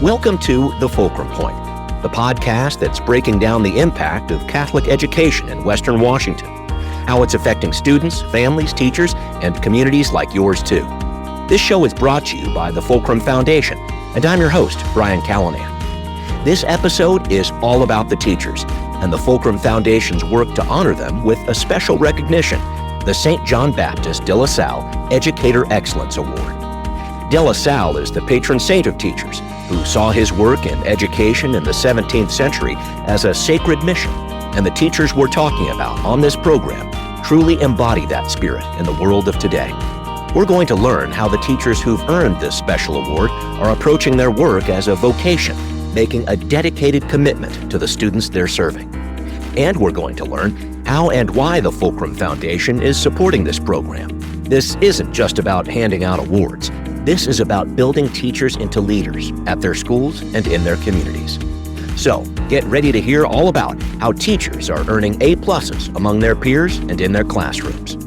Welcome to the Fulcrum Point, the podcast that's breaking down the impact of Catholic education in Western Washington, how it's affecting students, families, teachers, and communities like yours too. This show is brought to you by the Fulcrum Foundation, and I'm your host, Brian Callanan. This episode is all about the teachers and the Fulcrum Foundation's work to honor them with a special recognition, the St. John Baptist de La Salle Educator Excellence Award. De La Salle is the patron saint of teachers who saw his work in education in the 17th century as a sacred mission, and the teachers we're talking about on this program truly embody that spirit in the world of today. We're going to learn how the teachers who've earned this special award are approaching their work as a vocation, making a dedicated commitment to the students they're serving. And we're going to learn how and why the Fulcrum Foundation is supporting this program. This isn't just about handing out awards. This is about building teachers into leaders at their schools and in their communities. So, get ready to hear all about how teachers are earning A-pluses among their peers and in their classrooms.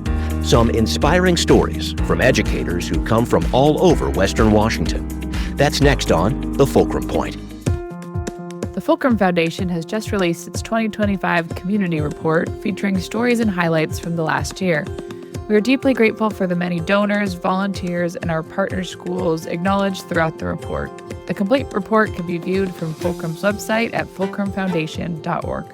Some inspiring stories from educators who come from all over Western Washington. That's next on The Fulcrum Point. The Fulcrum Foundation has just released its 2025 Community Report featuring stories and highlights from the last year. We are deeply grateful for the many donors, volunteers, and our partner schools acknowledged throughout the report. The complete report can be viewed from Fulcrum's website at fulcrumfoundation.org.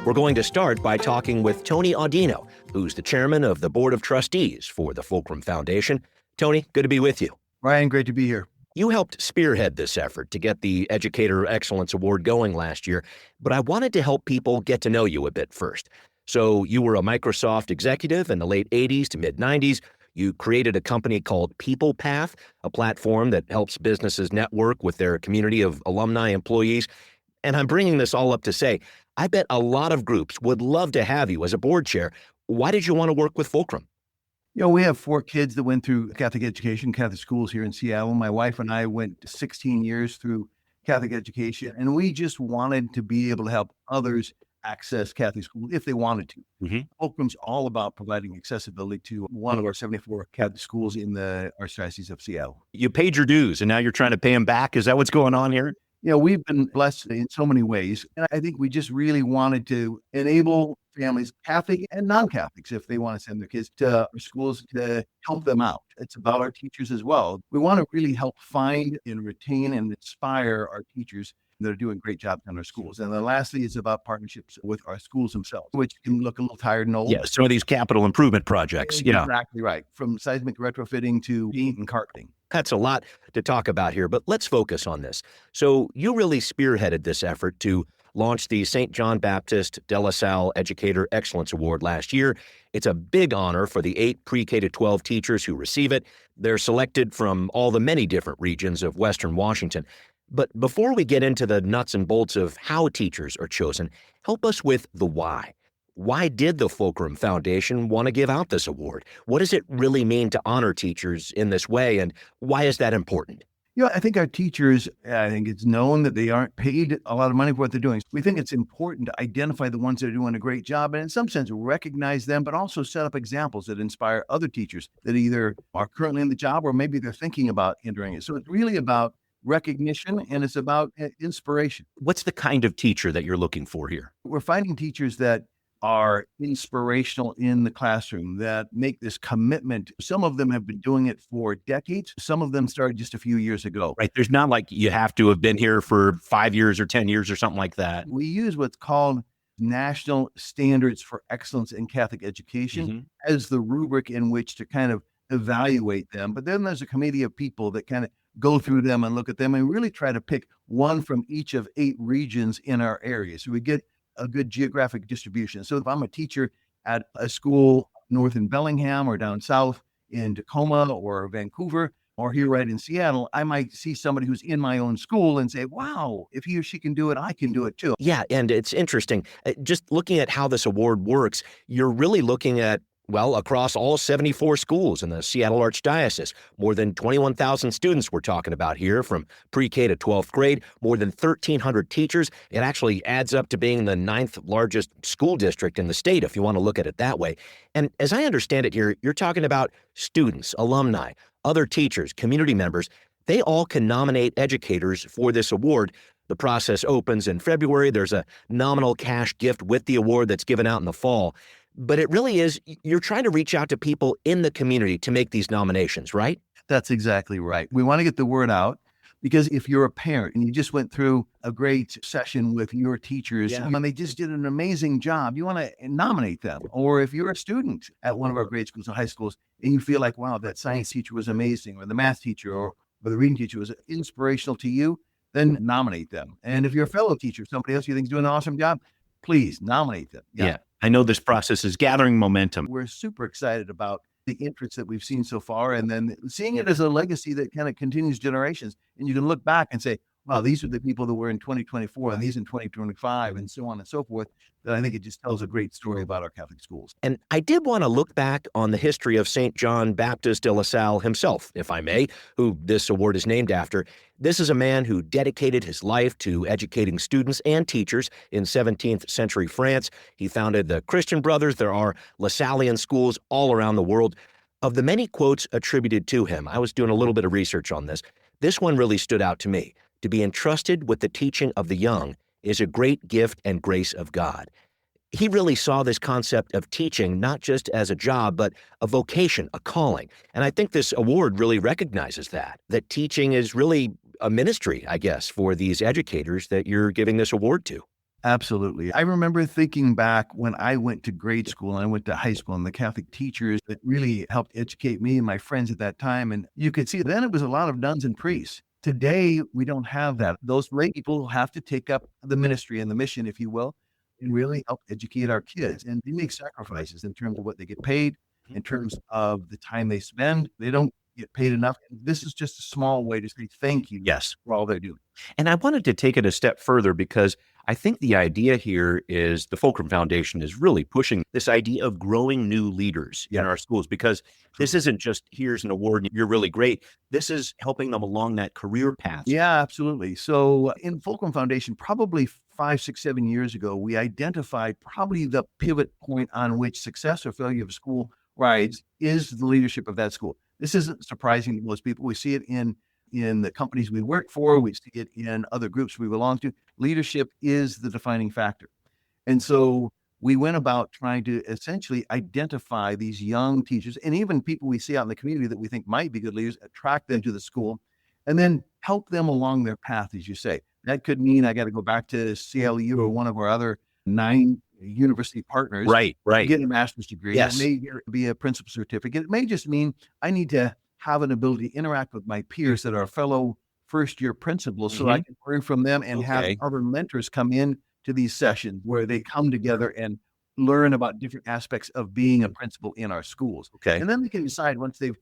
We're going to start by talking with Tony Audino, who's the chairman of the Board of Trustees for the Fulcrum Foundation. Tony, good to be with you. Ryan, great to be here. You helped spearhead this effort to get the Educator Excellence Award going last year, but I wanted to help people get to know you a bit first. So you were a Microsoft executive in the late 80s to mid 90s. You created a company called People Path, a platform that helps businesses network with their community of alumni employees. And I'm bringing this all up to say, I bet a lot of groups would love to have you as a board chair. Why did you want to work with Fulcrum? You know, we have 4 kids that went through Catholic education, Catholic schools here in Seattle. My wife and I went 16 years through Catholic education, and we just wanted to be able to help others access Catholic school if they wanted to. Mm-hmm. Fulcrum's all about providing accessibility to one of our 74 Catholic schools in the Archdiocese of Seattle. You paid your dues, and now you're trying to pay them back. Is that what's going on here? You know, we've been blessed in so many ways, and I think we just really wanted to enable families, Catholic and non-Catholics, if they want to send their kids to our schools, to help them out. It's about our teachers as well. We want to really help find and retain and inspire our teachers that are doing great jobs in our schools. And then lastly, it's about partnerships with our schools themselves, which can look a little tired and old. Yeah, some of these capital improvement projects. Yeah, exactly right. From seismic retrofitting to paint and carpeting. That's a lot to talk about here, but let's focus on this. So you really spearheaded this effort to launch the St. John Baptist de La Salle Educator Excellence Award last year. It's a big honor for the 8 pre-K to 12 teachers who receive it. They're selected from all the many different regions of Western Washington. But before we get into the nuts and bolts of how teachers are chosen, help us with the why. Why did the Fulcrum Foundation want to give out this award? What does it really mean to honor teachers in this way, and why is that important? You know, I think our teachers, I think it's known that they aren't paid a lot of money for what they're doing. We think it's important to identify the ones that are doing a great job and in some sense recognize them, but also set up examples that inspire other teachers that either are currently in the job or maybe they're thinking about entering it. So it's really about recognition and it's about inspiration. What's the kind of teacher that you're looking for here? We're finding teachers that are inspirational in the classroom, that make this commitment. Some of them have been doing it for decades. Some of them started just a few years ago. Right. There's not like you have to have been here for 5 years or 10 years or something like that. We use what's called National Standards for Excellence in Catholic Education as the rubric in which to kind of evaluate them. But then there's a committee of people that kind of go through them and look at them and really try to pick one from each of 8 regions in our area. So we get a good geographic distribution. So if I'm a teacher at a school north in Bellingham or down south in Tacoma or Vancouver or here right in Seattle, I might see somebody who's in my own school and say, wow, if he or she can do it, I can do it too. Yeah, and it's interesting. Just looking at how this award works, you're really looking at, well, across all 74 schools in the Seattle Archdiocese, more than 21,000 students we're talking about here from pre-K to 12th grade, more than 1,300 teachers. It actually adds up to being the 9th largest school district in the state, if you want to look at it that way. And as I understand it here, you're talking about students, alumni, other teachers, community members, they all can nominate educators for this award. The process opens in February. There's a nominal cash gift with the award that's given out in the fall. But it really is, you're trying to reach out to people in the community to make these nominations, right? That's exactly right. We want to get the word out because if you're a parent and you just went through a great session with your teachers and they just did an amazing job, you want to nominate them. Or if you're a student at one of our grade schools or high schools and you feel like, wow, that science teacher was amazing, or the math teacher or the reading teacher was inspirational to you, then nominate them. And if you're a fellow teacher, somebody else you think is doing an awesome job, please nominate them. Yeah. I know this process is gathering momentum. We're super excited about the interest that we've seen so far, and then seeing it as a legacy that kind of continues generations. And you can look back and say, wow, these are the people that were in 2024 and these in 2025 and so on and so forth. That I think it just tells a great story about our Catholic schools. And I did want to look back on the history of St. John Baptist de La Salle himself, if I may, who this award is named after. This is a man who dedicated his life to educating students and teachers in 17th century France. He founded the Christian Brothers. There are LaSallian schools all around the world. Of the many quotes attributed to him, I was doing a little bit of research on this. This one really stood out to me. To be entrusted with the teaching of the young is a great gift and grace of God. He really saw this concept of teaching not just as a job, but a vocation, a calling. And I think this award really recognizes that teaching is really a ministry, I guess, for these educators that you're giving this award to. Absolutely. I remember thinking back when I went to grade school and I went to high school and the Catholic teachers that really helped educate me and my friends at that time. And you could see then it was a lot of nuns and priests. Today, we don't have that. Those lay people have to take up the ministry and the mission, if you will, and really help educate our kids. And they make sacrifices in terms of what they get paid, in terms of the time they spend. They don't get paid enough. This is just a small way to say thank you for all they're doing. And I wanted to take it a step further because I think the idea here is the Fulcrum Foundation is really pushing this idea of growing new leaders in our schools, because this isn't just here's an award and you're really great. This is helping them along that career path. Yeah, absolutely. So in Fulcrum Foundation, probably 5, 6, 7 years ago, we identified probably the pivot point on which success or failure of a school rides is the leadership of that school. This isn't surprising to most people. We see it in the companies we work for. We see it in other groups we belong to. Leadership is the defining factor. And so we went about trying to essentially identify these young teachers and even people we see out in the community that we think might be good leaders, attract them to the school, and then help them along their path, as you say. That could mean I got to go back to CLU or one of our other 9 university partners. Right. Get a master's degree. Yes. It may be a principal certificate. It may just mean I need to have an ability to interact with my peers that are fellow first-year principals so I can learn from them and have other mentors come in to these sessions where they come together and learn about different aspects of being a principal in our schools. Okay. And then they can decide once they've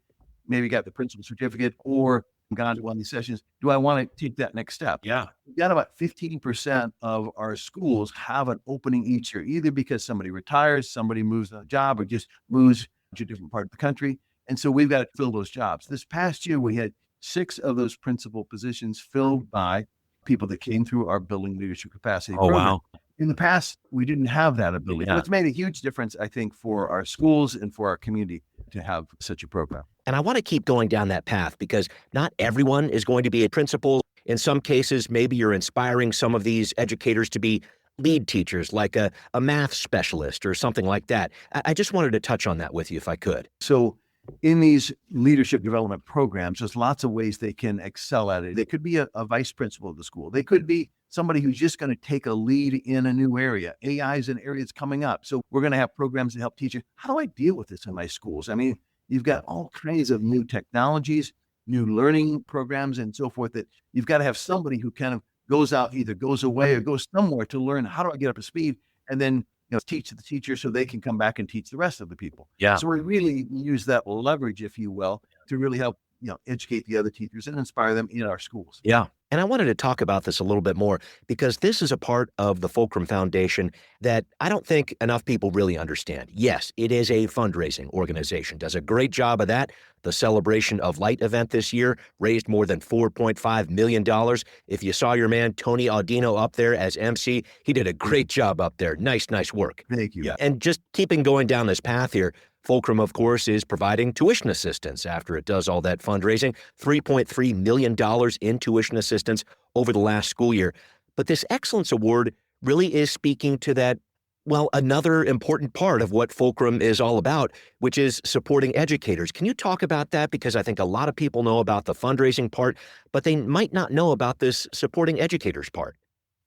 maybe got the principal certificate or gone to one of these sessions, do I want to take that next step? Yeah. We've got about 15% of our schools have an opening each year, either because somebody retires, somebody moves on a job, or just moves to a different part of the country. And so we've got to fill those jobs. This past year, we had 6 of those principal positions filled by people that came through our building leadership capacity program. Wow. In the past, we didn't have that ability. Yeah. It's made a huge difference, I think, for our schools and for our community to have such a program. And I want to keep going down that path because not everyone is going to be a principal. In some cases, maybe you're inspiring some of these educators to be lead teachers, like a math specialist or something like that. I just wanted to touch on that with you if I could. So in these leadership development programs, there's lots of ways they can excel at it. They could be a vice principal of the school. They could be somebody who's just going to take a lead in a new area. AI is an area that's coming up. So we're going to have programs to help teachers. How do I deal with this in my schools? I mean, you've got all kinds of new technologies, new learning programs, and so forth that you've got to have somebody who kind of goes out, either goes away or goes somewhere to learn how do I get up to speed, and then teach the teacher so they can come back and teach the rest of the people. Yeah. So we really use that leverage, if you will, to really help educate the other teachers and inspire them in our schools. Yeah. And I wanted to talk about this a little bit more because this is a part of the Fulcrum Foundation that I don't think enough people really understand. Yes, it is a fundraising organization, does a great job of that. The Celebration of Light event this year raised more than $4.5 million. If you saw your man, Tony Audino, up there as MC, he did a great job up there. Nice work. Thank you. Yeah. And just keeping going down this path here, Fulcrum, of course, is providing tuition assistance after it does all that fundraising, $3.3 million in tuition assistance over the last school year. But this Excellence Award really is speaking to that, well, another important part of what Fulcrum is all about, which is supporting educators. Can you talk about that? Because I think a lot of people know about the fundraising part, but they might not know about this supporting educators part.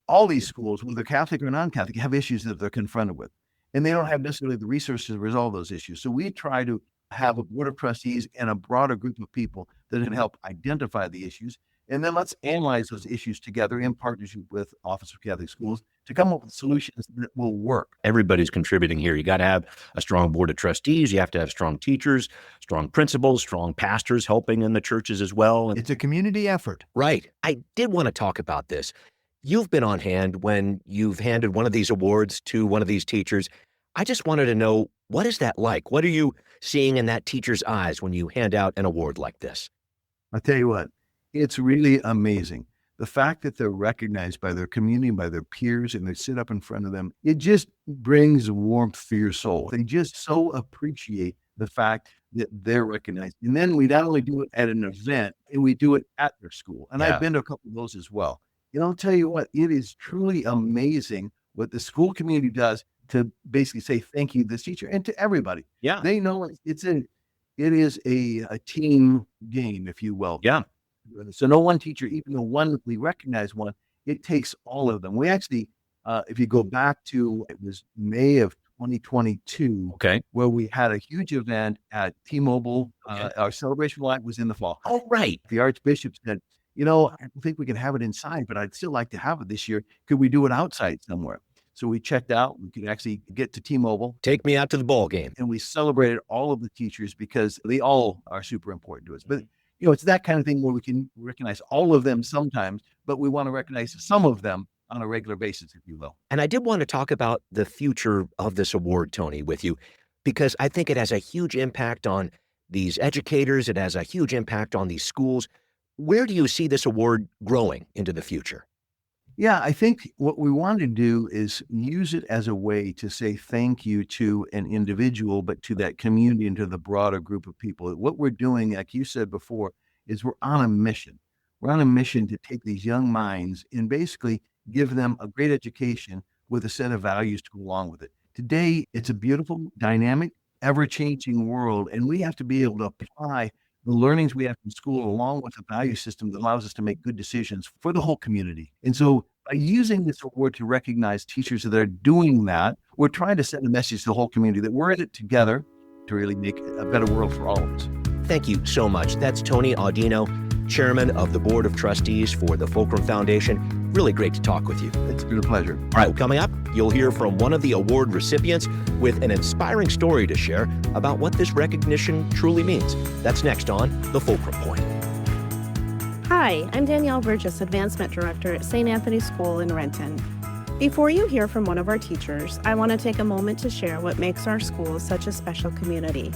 All these schools, whether Catholic or non-Catholic, have issues that they're confronted with, and they don't have necessarily the resources to resolve those issues. So we try to have a board of trustees and a broader group of people that can help identify the issues, and then let's analyze those issues together in partnership with Office of Catholic Schools to come up with solutions that will work. Everybody's contributing here. You got to have a strong board of trustees. You have to have strong teachers, strong principals, strong pastors helping in the churches as well. It's a community effort. Right. I did want to talk about this. You've been on hand when you've handed one of these awards to one of these teachers. I just wanted to know, what is that like? What are you seeing in that teacher's eyes when you hand out an award like this? I'll tell you what, it's really amazing. The fact that they're recognized by their community, by their peers, and they sit up in front of them, it just brings warmth for your soul. They just so appreciate the fact that they're recognized. And then we not only do it at an event, and we do it at their school. And I've been to a couple of those as well. I'll tell you what, it is truly amazing what the school community does to basically say thank you to this teacher and to everybody. Yeah. They know it is a team game, if you will. Yeah. So no one teacher, even the one we recognize one, it takes all of them. We actually, if you go back to, it was May of 2022, Okay. where we had a huge event at T-Mobile. Our celebration light was in the fall. Oh, right. The Archbishop said, I don't think we can have it inside, but I'd still like to have it this year. Could we do it outside somewhere? So we checked out. We could actually get to T-Mobile. Take me out to the ball game. And we celebrated all of the teachers because they all are super important to us. But, it's that kind of thing where we can recognize all of them sometimes, but we want to recognize some of them on a regular basis, if you will. And I did want to talk about the future of this award, Tony, with you, because I think it has a huge impact on these educators. It has a huge impact on these schools. Where do you see this award growing into the future? Yeah, I think what we want to do is use it as a way to say thank you to an individual, but to that community and to the broader group of people. What we're doing, like you said before, is we're on a mission. We're on a mission to take these young minds and basically give them a great education with a set of values to go along with it. Today, it's a beautiful, dynamic, ever-changing world, and we have to be able to apply the learnings we have from school along with a value system that allows us to make good decisions for the whole community. And so by using this award to recognize teachers that are doing that, we're trying to send a message to the whole community that we're in it together to really make a better world for all of us. Thank you so much. That's Tony Audino, Chairman of the Board of Trustees for the Fulcrum Foundation. Really great to talk with you. It's been a pleasure. All right, coming up, you'll hear from one of the award recipients with an inspiring story to share about what this recognition truly means. That's next on The Fulcrum Point. Hi, I'm Danielle Burgess, Advancement Director at St. Anthony School in Renton. Before you hear from one of our teachers, I want to take a moment to share what makes our school such a special community.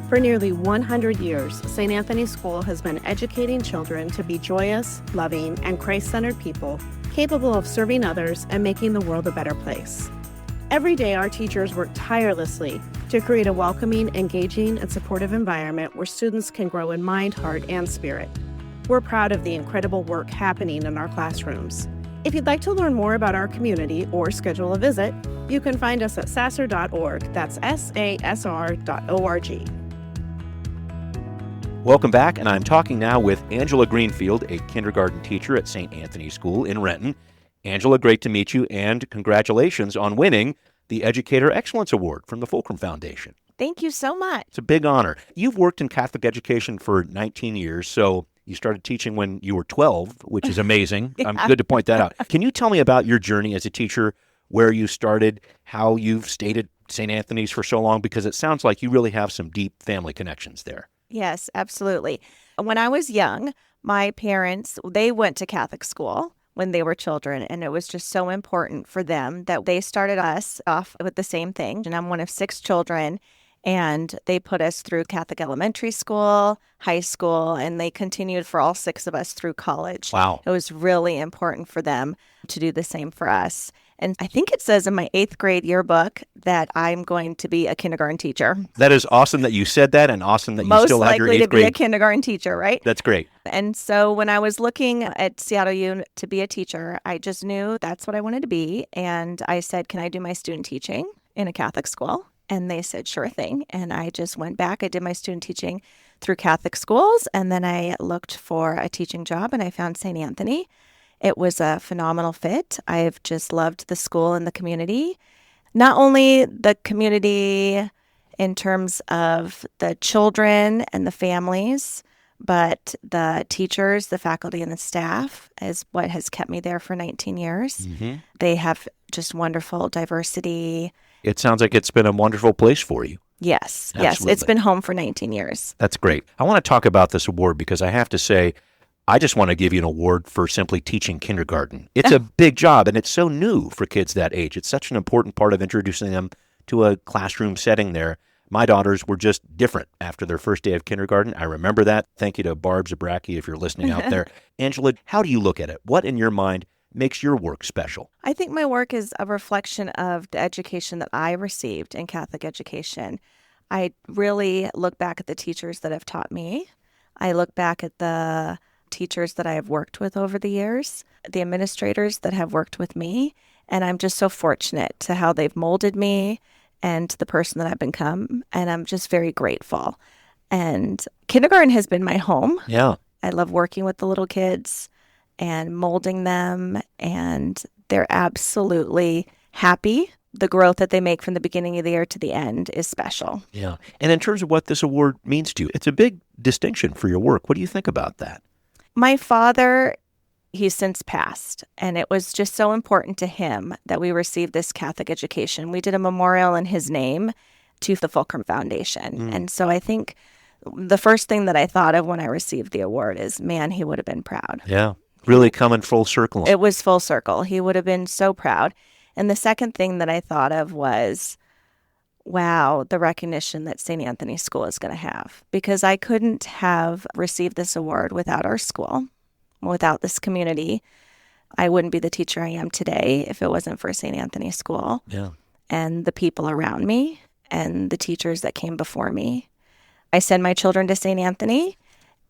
For nearly 100 years, St. Anthony School has been educating children to be joyous, loving, and Christ-centered people, capable of serving others and making the world a better place. Every day, our teachers work tirelessly to create a welcoming, engaging, and supportive environment where students can grow in mind, heart, and spirit. We're proud of the incredible work happening in our classrooms. If you'd like to learn more about our community or schedule a visit, you can find us at sasr.org. That's SASR.org. Welcome back, and I'm talking now with Angela Greenfield, a kindergarten teacher at St. Anthony School in Renton. Angela, great to meet you, and congratulations on winning the Educator Excellence Award from the Fulcrum Foundation. Thank you so much. It's a big honor. You've worked in Catholic education for 19 years, so you started teaching when you were 12, which is amazing. Yeah. Good to point that out. Can you tell me about your journey as a teacher, where you started, how you've stayed at St. Anthony's for so long? Because it sounds like you really have some deep family connections there. Yes, absolutely. When I was young, my parents, they went to Catholic school when they were children, and it was just so important for them that they started us off with the same thing. And I'm one of 6 children, and they put us through Catholic elementary school, high school, and they continued for all 6 of us through college. Wow. It was really important for them to do the same for us. And I think it says in my 8th grade yearbook that I'm going to be a kindergarten teacher. That is awesome that you said that, and awesome that you Most still have your likely 8th to be a grade. kindergarten teacher, right? That's great. And so when I was looking at Seattle U to be a teacher, I just knew that's what I wanted to be. And I said, can I do my student teaching in a Catholic school? And they said, sure thing. And I just went back. I did my student teaching through Catholic schools. And then I looked for a teaching job and I found St. Anthony. It was a phenomenal fit. I've just loved the school and the community. Not only the community in terms of the children and the families, but the teachers, the faculty, and the staff is what has kept me there for 19 years. They have just wonderful diversity. It sounds like it's been a wonderful place for you. Yes, Absolutely. it's been home for 19 years. That's great. I want to talk about this award because I have to say, I just want to give you an award for simply teaching kindergarten. It's a big job, and it's so new for kids that age. It's such an important part of introducing them to a classroom setting there. My daughters were just different after their first day of kindergarten. I remember that. Thank you to Barb Zabracki if you're listening out there. Angela, how do you look at it? What in your mind makes your work special? I think my work is a reflection of the education that I received in Catholic education. I really look back at the teachers that have taught me. I look back at the teachers that I have worked with over the years, the administrators that have worked with me, and I'm just so fortunate to how they've molded me and the person that I've become, and I'm just very grateful. And kindergarten has been my home. Yeah. I love working with the little kids and molding them, and they're absolutely happy. The growth that they make from the beginning of the year to the end is special. Yeah. And in terms of what this award means to you, it's a big distinction for your work. What do you think about that? My father, he's since passed, and it was just so important to him that we received this Catholic education. We did a memorial in his name to the Fulcrum Foundation. And so I think the first thing that I thought of when I received the award is, man, he would have been proud. Yeah. Really coming full circle. It was full circle. He would have been so proud. And the second thing that I thought of was, wow, the recognition that St. Anthony's School is going to have. Because I couldn't have received this award without our school, without this community. I wouldn't be the teacher I am today if it wasn't for St. Anthony's School. Yeah. And the people around me and the teachers that came before me. I send my children to St. Anthony.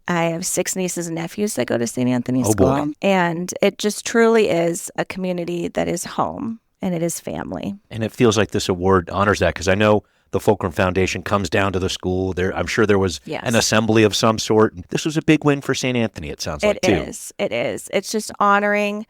I have 6 nieces and nephews that go to St. Anthony's School. Boy. And it just truly is a community that is home. And it is family. And it feels like this award honors that because I know the Fulcrum Foundation comes down to the school. I'm sure there was an assembly of some sort. This was a big win for St. Anthony, it sounds like, too. It is. It's just honoring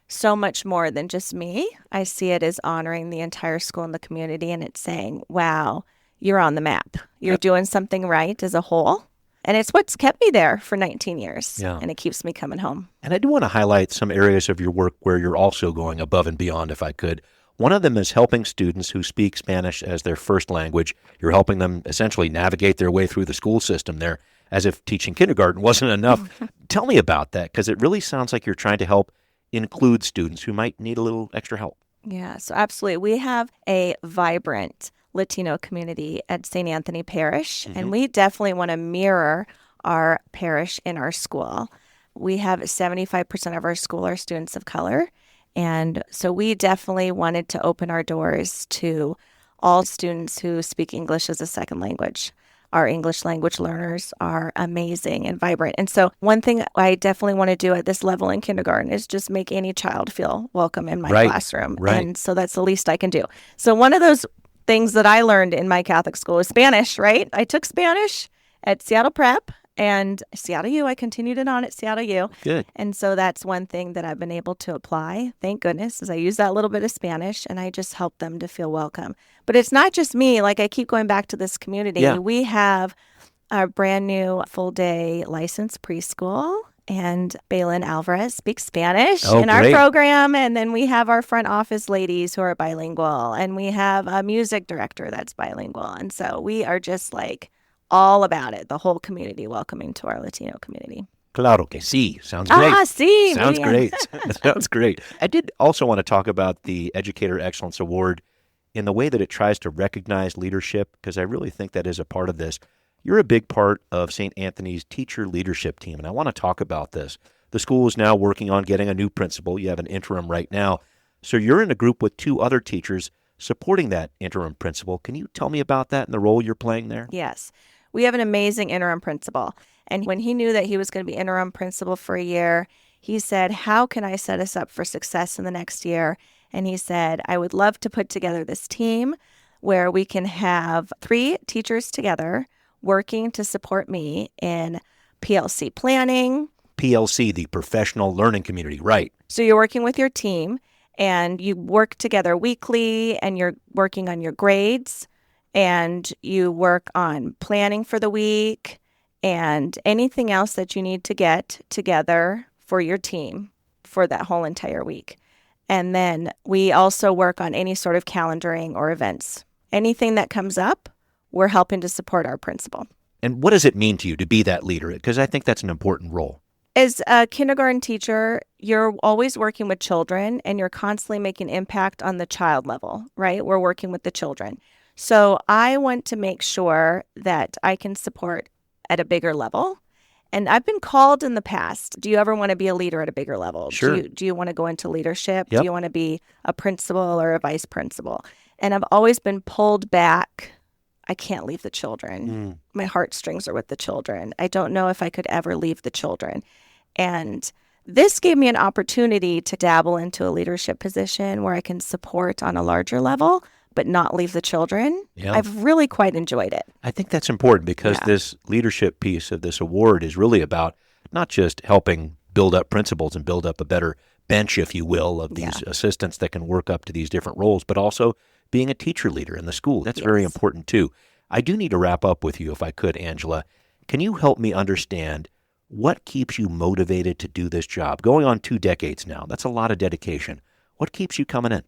so much more than just me. I see it as honoring the entire school and the community, and it's saying, wow, you're on the map. You're doing something right as a whole. And it's what's kept me there for 19 years. Yeah. And it keeps me coming home. And I do want to highlight some areas of your work where you're also going above and beyond, if I could. One of them is helping students who speak Spanish as their first language. You're helping them essentially navigate their way through the school system there, as if teaching kindergarten wasn't enough. Tell me about that, because it really sounds like you're trying to help include students who might need a little extra help. Yeah, so absolutely. We have a vibrant Latino community at St. Anthony Parish, and we definitely want to mirror our parish in our school. We have 75% of our school are students of color, and so we definitely wanted to open our doors to all students who speak English as a second language. Our English language learners are amazing and vibrant. And so one thing I definitely want to do at this level in kindergarten is just make any child feel welcome in my classroom. Right. And so that's the least I can do. So one of those things that I learned in my Catholic school is Spanish, right? I took Spanish at Seattle Prep and Seattle U. I continued it on at Seattle U. Good. And so that's one thing that I've been able to apply, thank goodness, is I use that little bit of Spanish and I just help them to feel welcome. But it's not just me. Like I keep going back to this community. Yeah. We have our brand new full-day licensed preschool. And Bailyn Alvarez speaks Spanish in our program. And then we have our front office ladies who are bilingual. And we have a music director that's bilingual. And so we are just like all about it, the whole community welcoming to our Latino community. Claro que sí. Sounds great. Sí. Sounds great. Sounds great. I did also want to talk about the Educator Excellence Award in the way that it tries to recognize leadership, because I really think that is a part of this. You're a big part of St. Anthony's teacher leadership team, and I want to talk about this. The school is now working on getting a new principal. You have an interim right now. So you're in a group with 2 other teachers supporting that interim principal. Can you tell me about that and the role you're playing there? Yes. We have an amazing interim principal. And when he knew that he was going to be interim principal for a year, he said, how can I set us up for success in the next year? And he said, I would love to put together this team where we can have 3 teachers together working to support me in PLC planning. PLC, the professional learning community, right? So you're working with your team and you work together weekly and you're working on your grades and you work on planning for the week and anything else that you need to get together for your team for that whole entire week. And then we also work on any sort of calendaring or events. Anything that comes up, we're helping to support our principal. And what does it mean to you to be that leader? Because I think that's an important role. As a kindergarten teacher, you're always working with children and you're constantly making impact on the child level, right? We're working with the children. So I want to make sure that I can support at a bigger level. And I've been called in the past, do you ever want to be a leader at a bigger level? Sure. Do you want to go into leadership? Yep. Do you want to be a principal or a vice principal? And I've always been pulled back. I can't leave the children. My heartstrings are with the children. I don't know if I could ever leave the children. And this gave me an opportunity to dabble into a leadership position where I can support on a larger level, but not leave the children. Yeah. I've really quite enjoyed it. I think that's important because this leadership piece of this award is really about not just helping build up principals and build up a better bench, if you will, of these assistants that can work up to these different roles, but also being a teacher leader in the school. That's very important too. I do need to wrap up with you if I could, Angela. Can you help me understand what keeps you motivated to do this job? Going on 2 decades now, that's a lot of dedication. What keeps you coming in?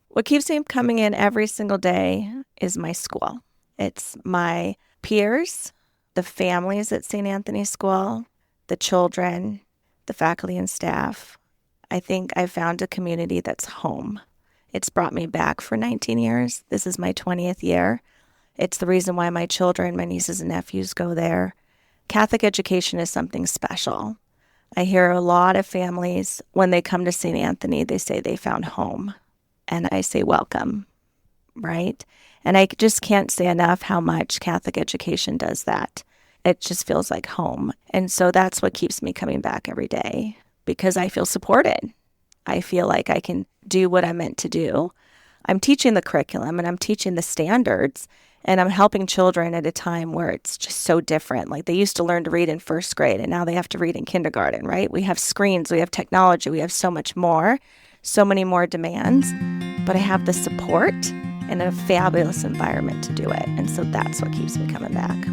What keeps me coming in every single day is my school. It's my peers, the families at St. Anthony's School, the children, the faculty and staff. I think I found a community that's home. It's brought me back for 19 years. This is my 20th year. It's the reason why my children, my nieces and nephews go there. Catholic education is something special. I hear a lot of families, when they come to St. Anthony, they say they found home. And I say, welcome, right? And I just can't say enough how much Catholic education does that. It just feels like home. And so that's what keeps me coming back every day, because I feel supported. I feel like I can do what I'm meant to do. I'm teaching the curriculum and I'm teaching the standards, and I'm helping children at a time where it's just so different. Like they used to learn to read in first grade and now they have to read in kindergarten, right? We have screens, we have technology, we have so much more, so many more demands, but I have the support and a fabulous environment to do it. And so that's what keeps me coming back.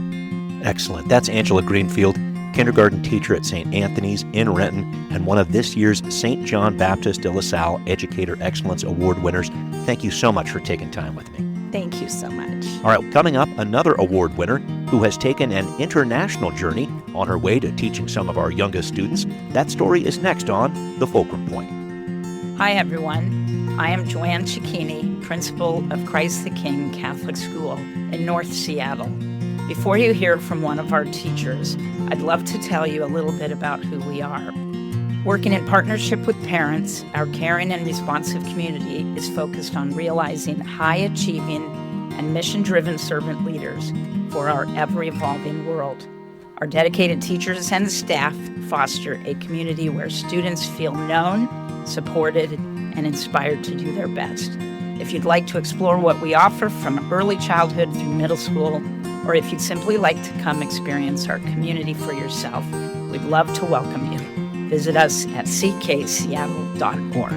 Excellent. That's Angela Greenfield, kindergarten teacher at St. Anthony's in Renton and one of this year's St. John Baptist de La Salle Educator Excellence Award winners. Thank you so much for taking time with me. Thank you so much. All right, coming up, another award winner who has taken an international journey on her way to teaching some of our youngest students. That story is next on The Fulcrum Point. Hi, everyone. I am Joanne Cicchini, principal of Christ the King Catholic School in North Seattle. Before you hear from one of our teachers, I'd love to tell you a little bit about who we are. Working in partnership with parents, our caring and responsive community is focused on realizing high-achieving and mission-driven servant leaders for our ever-evolving world. Our dedicated teachers and staff foster a community where students feel known, supported, and inspired to do their best. If you'd like to explore what we offer from early childhood through middle school, or if you'd simply like to come experience our community for yourself, we'd love to welcome you. Visit us at ckseattle.org.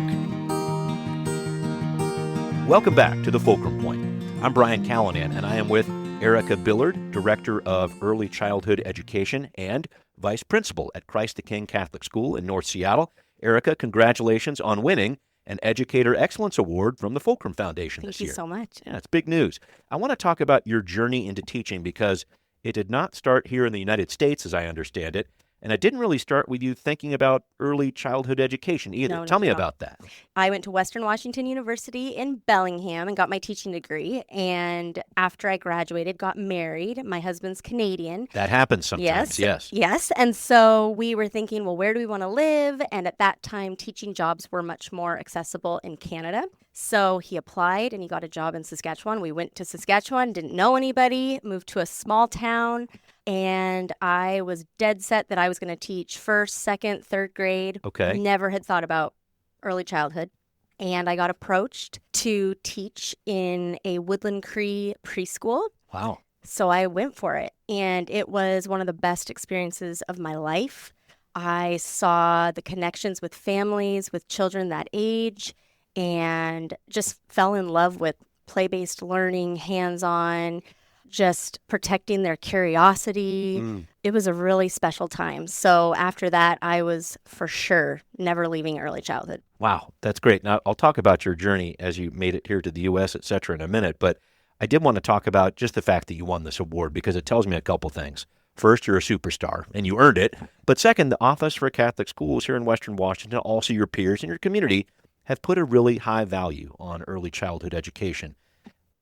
Welcome back to The Fulcrum Point. I'm Brian Callanan, and I am with Erica Billard, Director of Early Childhood Education and Vice Principal at Christ the King Catholic School in North Seattle. Erica, congratulations on winning an Educator Excellence Award from the Fulcrum Foundation this year. Thank you so much. Yeah, it's big news. I want to talk about your journey into teaching because it did not start here in the United States, as I understand it. And it didn't really start with you thinking about early childhood education either. No, Tell me no. about that. I went to Western Washington University in Bellingham and got my teaching degree. And after I graduated, got married. My husband's Canadian. That happens sometimes, yes. Yes. And so we were thinking, well, where do we want to live? And at that time, teaching jobs were much more accessible in Canada. So he applied and he got a job in Saskatchewan. We went to Saskatchewan, didn't know anybody, moved to a small town. And I was dead set that I was going to teach first, second, third grade. Okay. Never had thought about early childhood. And I got approached to teach in a Woodland Cree preschool. Wow. So I went for it. And it was one of the best experiences of my life. I saw the connections with families, with children that age, and just fell in love with play-based learning, hands-on, just protecting their curiosity. It was a really special time. So after that, I was for sure never leaving early childhood. Wow, that's great. Now, I'll talk about your journey as you made it here to the U.S., et cetera, in a minute. But I did want to talk about just the fact that you won this award because it tells me a couple things. First, you're a superstar, and you earned it. But second, the Office for Catholic Schools here in Western Washington, also your peers in your community, have put a really high value on early childhood education.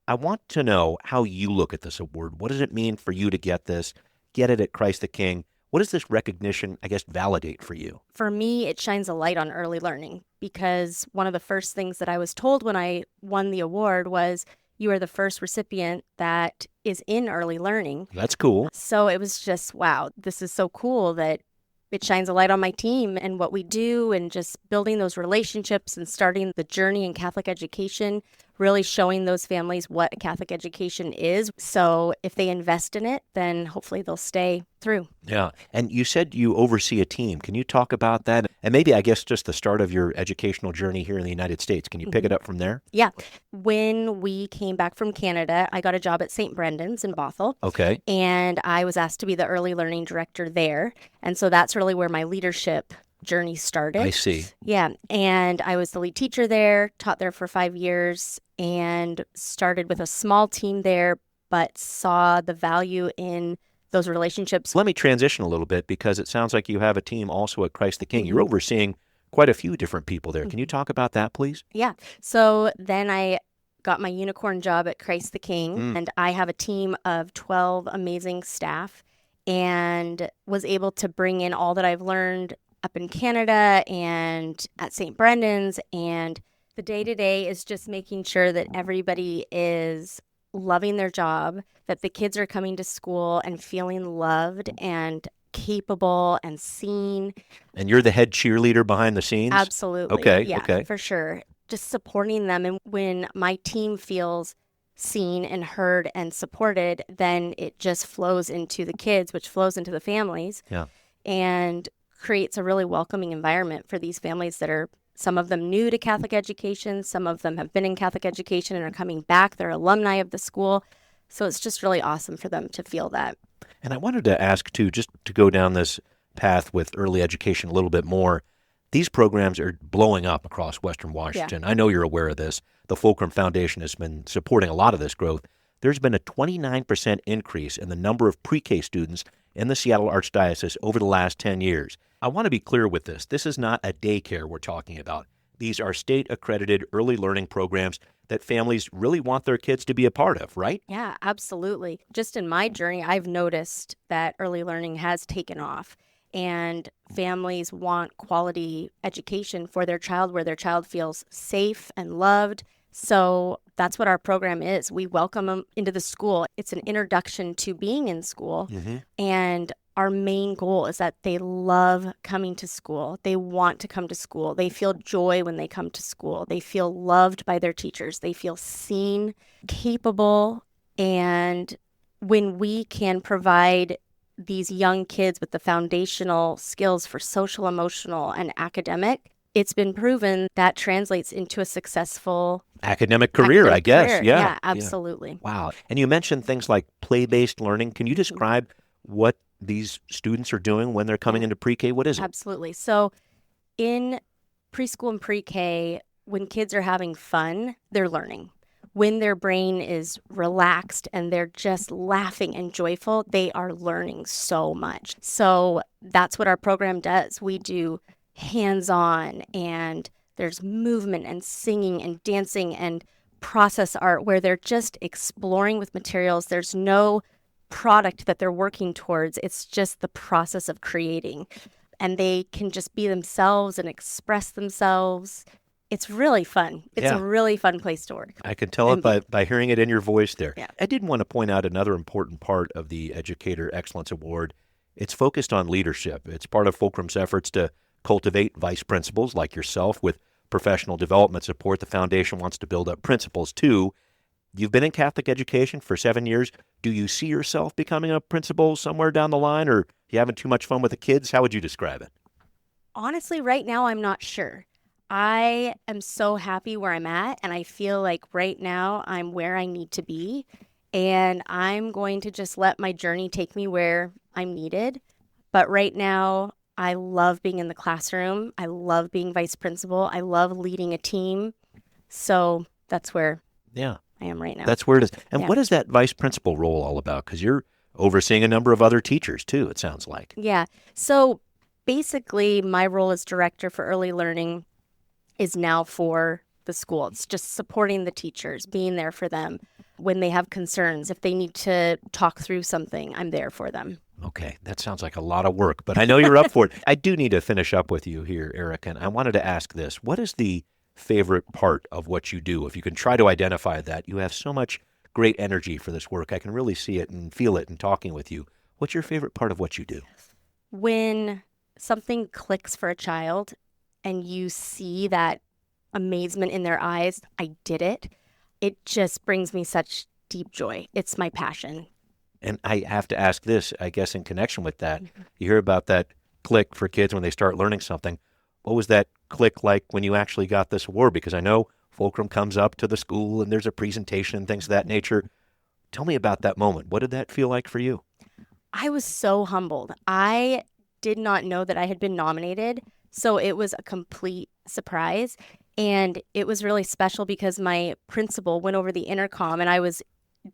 I want to know how you look at this award. What does it mean for you to get this, get it at Christ the King? What does this recognition, I guess, validate for you? For me, it shines a light on early learning because one of the first things that I was told when I won the award was, you are the first recipient that is in early learning. That's cool. So it was just, wow, this is so cool that it shines a light on my team and what we do and just building those relationships and starting the journey in Catholic education, really showing those families what Catholic education is. So if they invest in it, then hopefully they'll stay through. Yeah. And you said you oversee a team. Can you talk about that? And maybe, I guess, just the start of your educational journey here in the United States. Can you pick it up from there? Yeah. When we came back from Canada, I got a job at St. Brendan's in Bothell. Okay. And I was asked to be the early learning director there. And so that's really where my leadership journey started. I see. Yeah. And I was the lead teacher there, taught there for 5 years, and started with a small team there, but saw the value in those relationships. Let me transition a little bit because it sounds like you have a team also at Christ the King. You're overseeing quite a few different people there. Can you talk about that, please? Yeah. So then I got my unicorn job at Christ the King, and I have a team of 12 amazing staff and was able to bring in all that I've learned up in Canada and at St. Brendan's. And the day-to-day is just making sure that everybody is loving their job, that the kids are coming to school and feeling loved and capable and seen. And you're the head cheerleader behind the scenes? Absolutely. Okay, Yeah, okay. for sure. Just supporting them. And when my team feels seen and heard and supported, then it just flows into the kids, which flows into the families. Yeah. And creates a really welcoming environment for these families that are, some of them new to Catholic education, some of them have been in Catholic education and are coming back. They're alumni of the school. So it's just really awesome for them to feel that. And I wanted to ask, too, just to go down this path with early education a little bit more. These programs are blowing up across Western Washington. I know you're aware of this. The Fulcrum Foundation has been supporting a lot of this growth. There's been a 29% increase in the number of pre-K students in the Seattle Archdiocese over the last 10 years. I want to be clear with this. This is not a daycare we're talking about. These are state-accredited early learning programs that families really want their kids to be a part of, right? Yeah, absolutely. Just in my journey, I've noticed that early learning has taken off and families want quality education for their child where their child feels safe and loved. So that's what our program is. We welcome them into the school. It's an introduction to being in school. And our main goal is that they love coming to school. They want to come to school. They feel joy when they come to school. They feel loved by their teachers. They feel seen, capable. And when we can provide these young kids with the foundational skills for social, emotional, and academic, it's been proven that translates into a successful academic career, I guess. career. Yeah, absolutely. Wow. And you mentioned things like play-based learning. Can you describe what these students are doing when they're coming into pre-K? What is it? Absolutely. So in preschool and pre-K, when kids are having fun, they're learning. when their brain is relaxed and they're just laughing and joyful, they are learning so much. So that's what our program does. We do hands-on, and there's movement and singing and dancing and process art where they're just exploring with materials. There's no product that they're working towards. It's just the process of creating. And they can just be themselves and express themselves. It's really fun. It's a really fun place to work. I can tell it by hearing it in your voice there. Yeah. I did want to point out another important part of the Educator Excellence Award. It's focused on leadership. It's part of Fulcrum's efforts to cultivate vice principals like yourself with professional development support. The foundation wants to build up principals too. You've been in Catholic education for 7 years. Do you see yourself becoming a principal somewhere down the line, or you having too much fun with the kids? How would you describe it? Honestly, right now, I'm not sure. I am so happy where I'm at, and I feel like right now I'm where I need to be, and I'm going to just let my journey take me where I'm needed. But right now, I love being in the classroom. I love being vice principal. I love leading a team. So that's where I am right now. That's where it is. And what is that vice principal role all about? Because you're overseeing a number of other teachers too, it sounds like. Yeah. So basically, my role as director for early learning is now for the school. It's just supporting the teachers, being there for them when they have concerns. If they need to talk through something, I'm there for them. Okay, that sounds like a lot of work, but I know you're up for it. I do need to finish up with you here, Eric, and I wanted to ask this. What is the favorite part of what you do? If you can try to identify that, you have so much great energy for this work. I can really see it and feel it in talking with you. What's your favorite part of what you do? When something clicks for a child and you see that amazement in their eyes, I did it. It just brings me such deep joy. It's my passion. And I have to ask this, I guess, in connection with that. You hear about that click for kids when they start learning something. What was that click like when you actually got this award? Because I know Fulcrum comes up to the school and there's a presentation and things of that nature. Tell me about that moment. What did that feel like for you? I was so humbled. I did not know that I had been nominated, so it was a complete surprise. And it was really special because my principal went over the intercom, and I was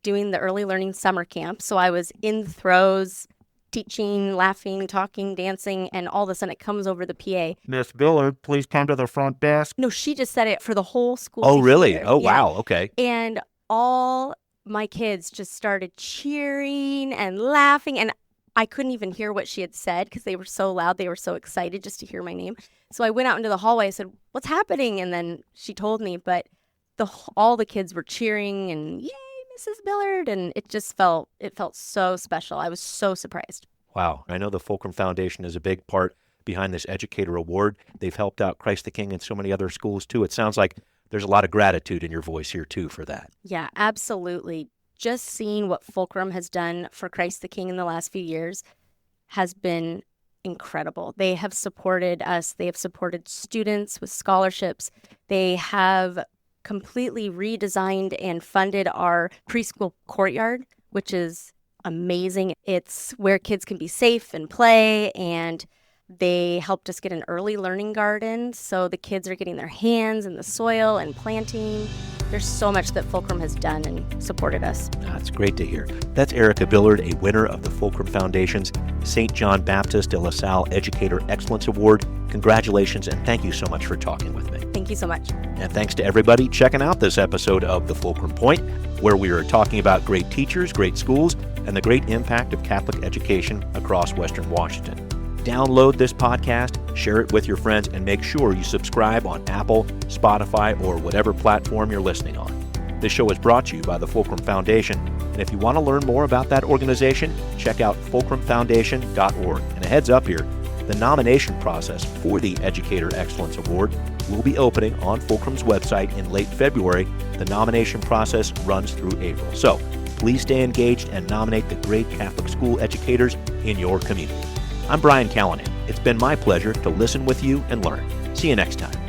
doing the early learning summer camp. So I was in the throes, teaching, laughing, talking, dancing, and all of a sudden it comes over the PA. Miss Billard, please come to the front desk. No, she just said it for the whole school. Oh, to really? hear. Oh, Yeah. wow. Okay. And all my kids just started cheering and laughing, and I couldn't even hear what she had said because they were so loud. They were so excited just to hear my name. So I went out into the hallway. I said, "What's happening?" And then she told me, but all the kids were cheering and, "Yay, Mrs. Billard," and it felt so special. I was so surprised. Wow. I know the Fulcrum Foundation is a big part behind this Educator Award. They've helped out Christ the King and so many other schools too. It sounds like there's a lot of gratitude in your voice here too for that. Yeah, absolutely. Just seeing what Fulcrum has done for Christ the King in the last few years has been incredible. They have supported us. They have supported students with scholarships. They have completely redesigned and funded our preschool courtyard, which is amazing. It's where kids can be safe and play, and they helped us get an early learning garden, so the kids are getting their hands in the soil and planting. There's so much that Fulcrum has done and supported us. That's great to hear. That's Erica Billard, a winner of the Fulcrum Foundation's St. John Baptist de La Salle Educator Excellence Award. Congratulations, and thank you so much for talking with me. Thank you so much. And thanks to everybody checking out this episode of the Fulcrum Point, where we are talking about great teachers, great schools, and the great impact of Catholic education across Western Washington. Download this podcast, share it with your friends, and make sure you subscribe on Apple, Spotify, or whatever platform you're listening on. This show is brought to you by the Fulcrum Foundation, and if you want to learn more about that organization, check out fulcrumfoundation.org. And a heads up here, the nomination process for the Educator Excellence Award will be opening on Fulcrum's website in late February. The nomination process runs through April. So please stay engaged and nominate the great Catholic school educators in your community. I'm Brian Callanan. It's been my pleasure to listen with you and learn. See you next time.